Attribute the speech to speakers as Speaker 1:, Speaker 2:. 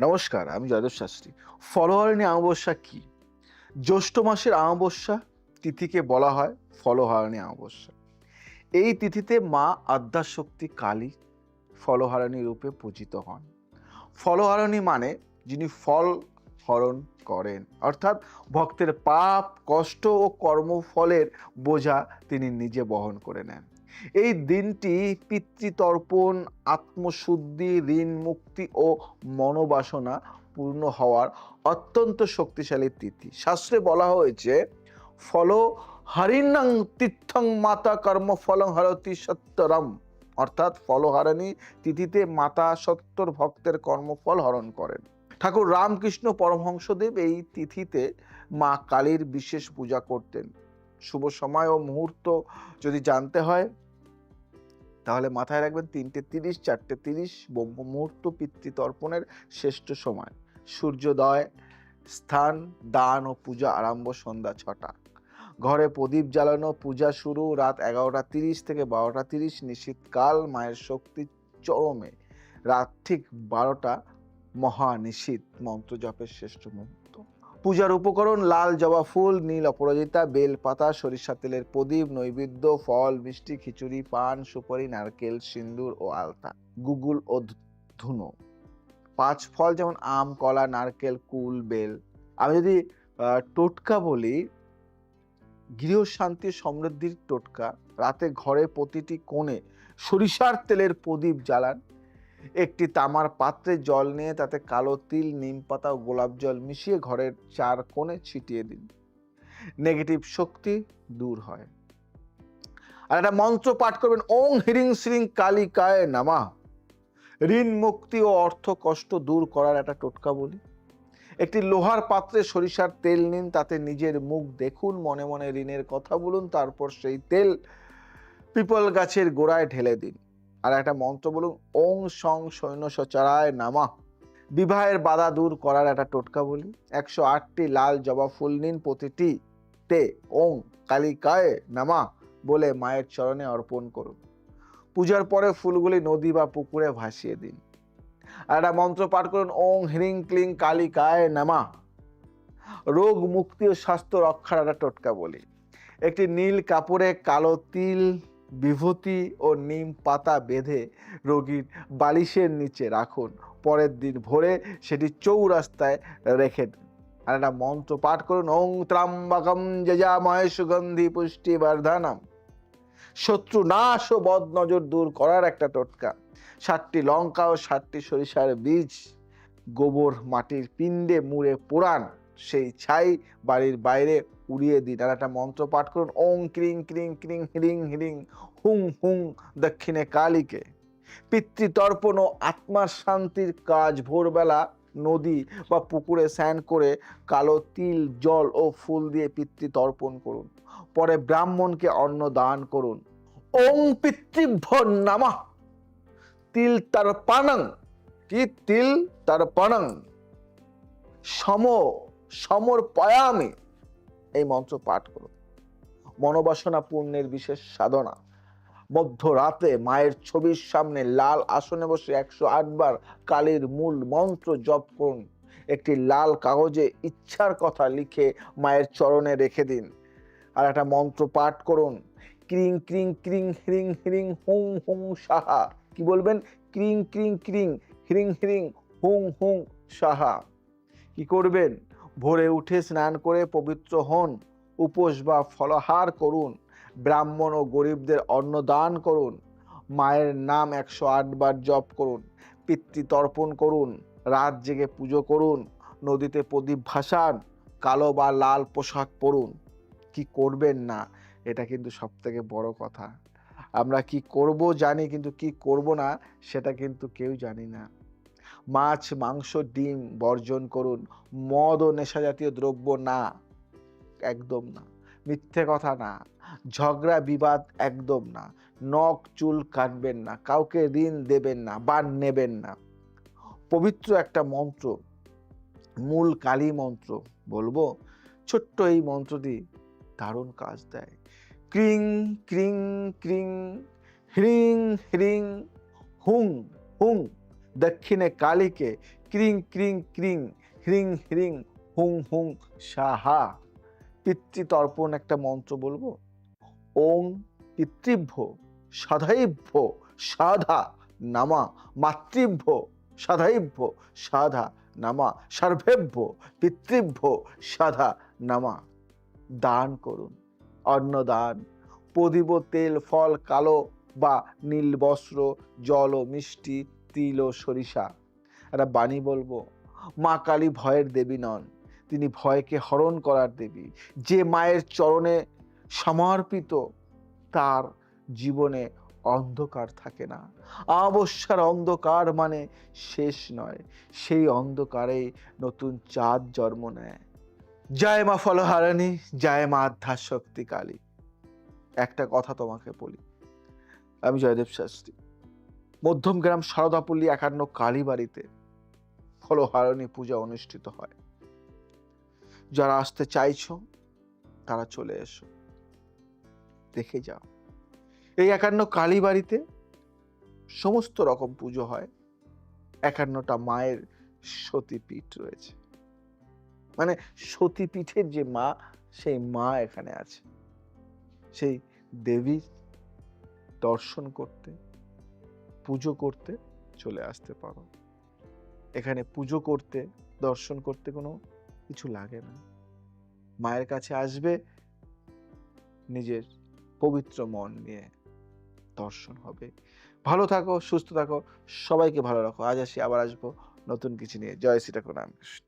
Speaker 1: নমস্কার, আমি জয়দেব শাস্ত্রী। ফলহারিণী অমাবস্যা কি? জ্যৈষ্ঠ মাসের অমাবস্যা তিথিকে বলা হয় ফলহারিণী অমাবস্যা। এই তিথিতে মা আদ্যাশক্তি কালী ফলহারিণী রূপে পূজিত হন। ফলহারিণী মানে যিনি ফল হরণ করেন, অর্থাৎ ভক্তের পাপ, কষ্ট ও কর্মফলের বোঝা তিনি নিজে বহন করে নেন। এই দিনটি পিতৃতর্পণ, আত্মশুদ্ধি, ঋণ মুক্তি ও মনোবাসনা পূর্ণ হওয়ার অত্যন্ত শক্তিশালী তিথি। শাস্ত্রে বলা হয়েছে ফল হরিণং তীর্থং মাতা কর্মফলং হরতি সত্তরম, অর্থাৎ ফলহারিণী তিথিতে মাতা সত্তর ভক্তের কর্মফল হরণ করেন। ঠাকুর রামকৃষ্ণ পরমহংসদেব এই তিথিতে মা কালীর বিশেষ পূজা করতেন। শুভ সময় ও মুহূর্ত যদি জানতে হয় তাহলে মাথায় রাখবেন 3:30, 4:30 ব্রহ্ম মুহূর্ত পিতৃতর্পণের শ্রেষ্ঠ সময়। সূর্যোদয়, স্থান, দান ও পূজা আরম্ভ সন্ধ্যা 6টা। ঘরে প্রদীপ জ্বালানো, পূজা শুরু রাত 11:30 থেকে 12:30। নিশীথকাল, মায়ের শক্তি চরমে। রাত ঠিক 12টা মহানিশীথ, মন্ত্র জপের শ্রেষ্ঠ মুহূর্ত। পূজার উপকরণ লাল জবা ফুল, নীল অপরাজিতা, বেল পাতা, সরিষা তেলের প্রদীপ, নৈবেদ্য, ফল, মিষ্টি, খিচুড়ি, পান, সুপারি, নারকেল, সিন্দুর ও আলতা, গুগুল ও ধুনো। 5 ফল যেমন আম, কলা, নারকেল, কুল, বেল। আমি যদি টোটকা বলি, গৃহ শান্তি সমৃদ্ধির টোটকা, রাতে ঘরে প্রতিটি কোণে সরিষার তেলের প্রদীপ জ্বালান। একটি তামার পাত্রে জল নিয়ে তাতে কালো তিল, নিম পাতা ও গোলাপ জল মিশিয়ে ঘরের 4 কোণে ছিটিয়ে দিন। নেগেটিভ শক্তি দূর হয়। আর একটা মন্ত্র পাঠ করবেন, ওং হ্রিং শ্রিং কালিকায় নমঃ। ঋণ মুক্তি ও অর্থ কষ্ট দূর করার একটা টোটকা বলি। একটি লোহার পাত্রে সরিষার তেল নিন, তাতে নিজের মুখ দেখুন, মনে মনে ঋণের কথা বলুন, তারপর সেই তেল পিপল গাছের গোড়ায় ঢেলে দিন। আর একটা মন্ত্র বলুন, ওং সং সৈন্য সচারায় নমঃ। বিবাহের বাধা দূর করার একটা টোটকা বলি। 108টি লাল জবা ফুল নিন, প্রতিটি তে ওং কালিকায় নমঃ বলে মায়ের চরণে অর্পণ করুন। পূজার পরে ফুলগুলি নদী বা পুকুরে ভাসিয়ে দিন। আর একটা মন্ত্র পাঠ করুন, ওং হ্রিং ক্লিং কালিকায় নমঃ। রোগ মুক্তি ও স্বাস্থ্য রক্ষার একটা টোটকা বলি। একটি নীল কাপড়ে কালো তিল, বিভূতি ও নিম পাতা বেঁধে রোগীর বালিশের নিচে রাখুন। পরের দিন ভোরে সেটি চৌরাস্তায় রেখে দিন। আর একটা মন্ত্র পাঠ করুন, ওং ত্র্যম্বকম যজামহে সুগন্ধি পুষ্টি বর্ধনম। শত্রু নাশ ও বদ নজর দূর করার একটা টোটকা। 7টি লঙ্কা ও 7টি সরিষার বীজ গোবর মাটির পিণ্ডে মুড়ে পোড়ান, সেই ছাই বাড়ির বাইরে উড়িয়ে দিন। আর একটা মন্ত্র পাঠ করুন, ওং ক্রিং ক্রিং ক্রিং হ্রিং হ্রিং হুং হুং দক্ষিণে কালীকে। পিতৃতর্পণ ও আত্মার শান্তির কাজ ভোরবেলা নদী বা পুকুরে স্নান করে কালো তিল, জল ও ফুল দিয়ে পিতৃতর্পণ করুন। পরে ব্রাহ্মণকে অন্ন দান করুন। ওং পিতৃভ্যো নমঃ। তিল তর্পণং, কি তিল তর্পণং সমর্পয়ামি, এই মন্ত্র পাঠ করুন। মনোবাসনা পূর্ণের বিশেষ সাধনা। মধ্যরাতে মায়ের ছবির সামনে লাল আসনে বসে 108 বার কালীর মূল মন্ত্র জপ করুন। একটি লাল কাগজে ইচ্ছার কথা লিখে মায়ের চরণে রেখে দিন। আর একটা মন্ত্র পাঠ করুন, ক্রিং ক্রিং ক্রিং হ্রিং হ্রিং হুং হুং সাহা। কি বলবেন? ক্রিং ক্রিং ক্রিং হ্রিং হ্রিং হুং হুং সাহা। কি করবেন? ভোরে উঠে স্নান করে পবিত্র হন, উপোস বা ফলাহার করুন, ব্রাহ্মণ ও গরিবদের অন্ন দান করুন, মায়ের নাম 108 বার জপ করুন, পিতৃতর্পণ করুন, রাত জেগে পুজো করুন, নদীতে প্রদীপ ভাসান, কালো বা লাল পোশাক পরুন। কি করবেন না, এটা কিন্তু সব থেকে বড় কথা। আমরা কি করব জানি, কিন্তু কি করব না সেটা কিন্তু কেউ জানি না। মাছ, মাংস, ডিম বর্জন করুন। মদ ও নেশা জাতীয় দ্রব্য না, একদম না। মিথ্যে কথা না, ঝগড়া বিবাদ একদম না। নখ চুল কাটবেন না, কাউকে ঋণ দেবেন না বা নেবেন না। পবিত্র একটা মন্ত্র, মূল কালী মন্ত্র বলবো। ছোট্ট এই মন্ত্রটি দারুণ কাজ দেয়। ক্রিং ক্রিং ক্রিং হ্রিং হ্রিং হুং হুং দক্ষিণে কালীকে। ক্রিং ক্রিং ক্রিং, হ্রিং হ্রিং, হুং হুং সাহা। পিতৃতর্পণ একটা মন্ত্র বলবো। ওং পিতৃভ্য সাধাইভ্য সাধা নামা, মাতৃভ্য সাধাইভ্য সাধা নামা, সর্বেভ্য পিতৃভ্য সাধা নামা। দান করুন, অন্নদান, প্রদীপ, তেল, ফল, কালো বা নীল বস্ত্র, জল ও মিষ্টি, তিল ও সরিষা। একটা বাণী বলবো, মা কালী ভয়ের দেবী নন, তিনি ভয়কে হরণ করার দেবী। যে মায়ের চরণে সমর্পিত তার জীবনে অন্ধকার থাকে না। অমাবস্যার অন্ধকার মানে শেষ নয়, সেই অন্ধকারে নতুন চাঁদ জন্ম নেয়। জয় মা ফলহারিণী, জয় মা আদ্যাশক্তি কালী। একটা কথা তোমাকে বলি, আমি জয়দেব শাস্ত্রী, মধ্যমগ্রাম সারদাপল্লী 51 কালীবাড়িতে ফলহারিণী পূজা অনুষ্ঠিত হয়। যারা আসতে চাইছো তারা চলে এসো, দেখে যাও। এই 51 কালীবাড়িতে সমস্ত রকম পুজো হয়। 51টা মায়ের সতীপীঠ রয়েছে, মানে সতীপীঠের যে মা, সেই মা এখানে আছে। সেই দেবীর দর্শন করতে, পুজো করতে চলে আসতে পারো। এখানে পুজো করতে, দর্শন করতে কোনো কিছু লাগে না। মায়ের কাছে আসবে, নিজের পবিত্র মন নিয়ে দর্শন হবে। ভালো থাকো, সুস্থ থাকো, সবাইকে ভালো রাখো। আজ আসি, আবার আসবো নতুন কিছু নিয়ে। জয় শ্রী ঠাকুর রামকৃষ্ণ।